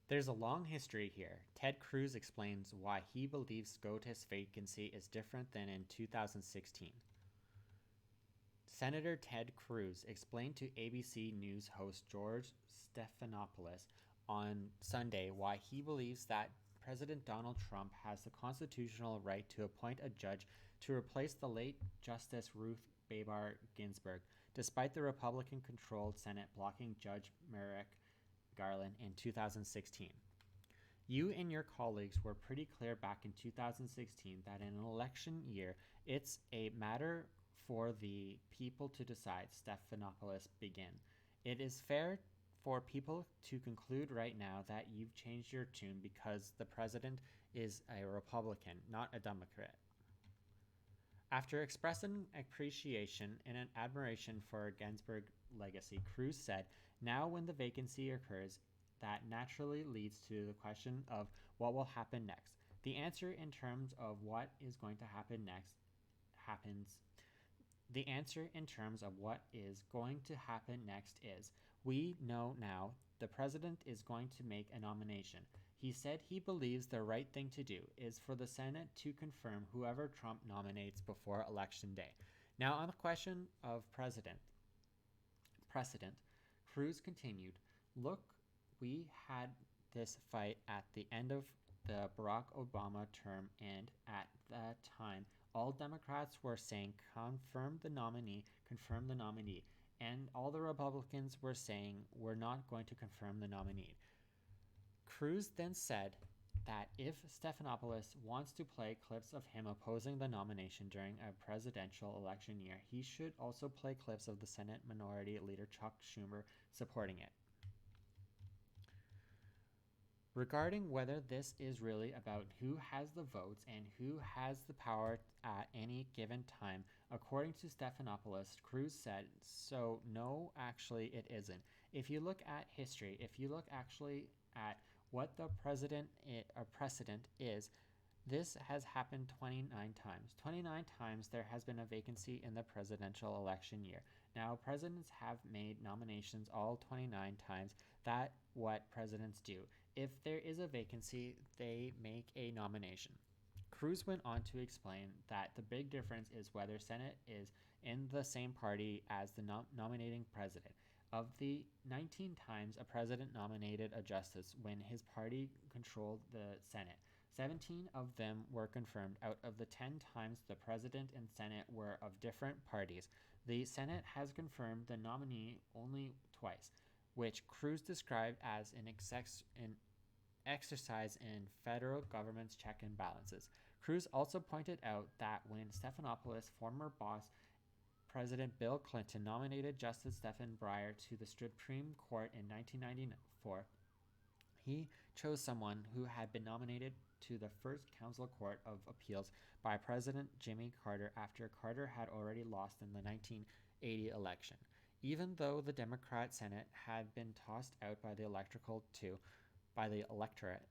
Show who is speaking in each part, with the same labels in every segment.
Speaker 1: There's a long history here. Ted Cruz explains why he believes SCOTUS vacancy is different than in 2016. Senator Ted Cruz explained to ABC News host George Stephanopoulos on Sunday why he believes that President Donald Trump has the constitutional right to appoint a judge to replace the late Justice Ruth Bader Ginsburg, despite the Republican controlled Senate blocking Judge Merrick Garland in 2016. You and your colleagues were pretty clear back in 2016 that in an election year, it's a matter for the people to decide, Stephanopoulos began. It is fair for people to conclude right now that you've changed your tune because the president is a Republican, not a Democrat. After expressing appreciation and an admiration for Ginsburg's legacy, Cruz said, now when the vacancy occurs, that naturally leads to the question of what will happen next. The answer in terms of what is going to happen next happens. The answer in terms of what is going to happen next is we know now the president is going to make a nomination. He said he believes the right thing to do is for the Senate to confirm whoever Trump nominates before Election Day. Now, on the question of precedent, Cruz continued, look, we had this fight at the end of the Barack Obama term, and at that time, all Democrats were saying, confirm the nominee, and all the Republicans were saying, we're not going to confirm the nominee. Cruz then said that if Stephanopoulos wants to play clips of him opposing the nomination during a presidential election year, he should also play clips of the Senate Minority Leader Chuck Schumer supporting it. Regarding whether this is really about who has the votes and who has the power at any given time, according to Stephanopoulos, Cruz said, so no, actually it isn't. If you look at history, if you look actually at what the precedent is, this has happened 29 times. 29 times there has been a vacancy in the presidential election year. Now, presidents have made nominations all 29 times. That's what presidents do. If there is a vacancy, they make a nomination. Cruz went on to explain that the big difference is whether Senate is in the same party as the nominating president. Of the 19 times a president nominated a justice when his party controlled the Senate, 17 of them were confirmed. Out of the 10 times the president and Senate were of different parties, the Senate has confirmed the nominee only twice, which Cruz described as an exercise in federal government's check and balances. Cruz also pointed out that when Stephanopoulos' former boss, President Bill Clinton, nominated Justice Stephen Breyer to the Supreme Court in 1994, he chose someone who had been nominated to the First Council Court of Appeals by President Jimmy Carter after Carter had already lost in the 1980 election. Even though the Democrat Senate had been tossed out by the electorate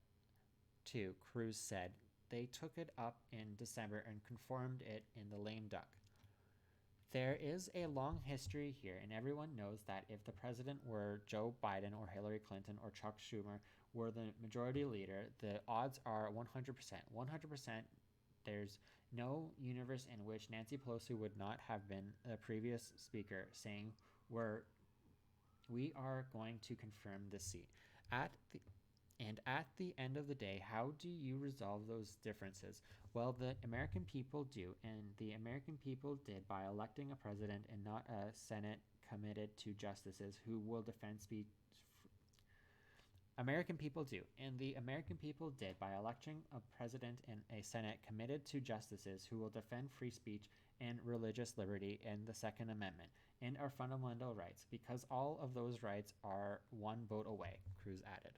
Speaker 1: too, Cruz said, they took it up in December and confirmed it in the lame duck. There is a long history here, and everyone knows that if the president were Joe Biden or Hillary Clinton or Chuck Schumer were the majority leader, the odds are 100%. 100%. There's no universe in which Nancy Pelosi would not have been the previous speaker saying we are going to confirm this seat. At the end of the day, how do you resolve those differences? Well, the American people do, and the American people did by electing a president and not a Senate committed to justices who will defend speech. American people do, and the American people did by electing a president and a Senate committed to justices who will defend free speech and religious liberty and the Second Amendment and our fundamental rights, because all of those rights are one vote away, Cruz added.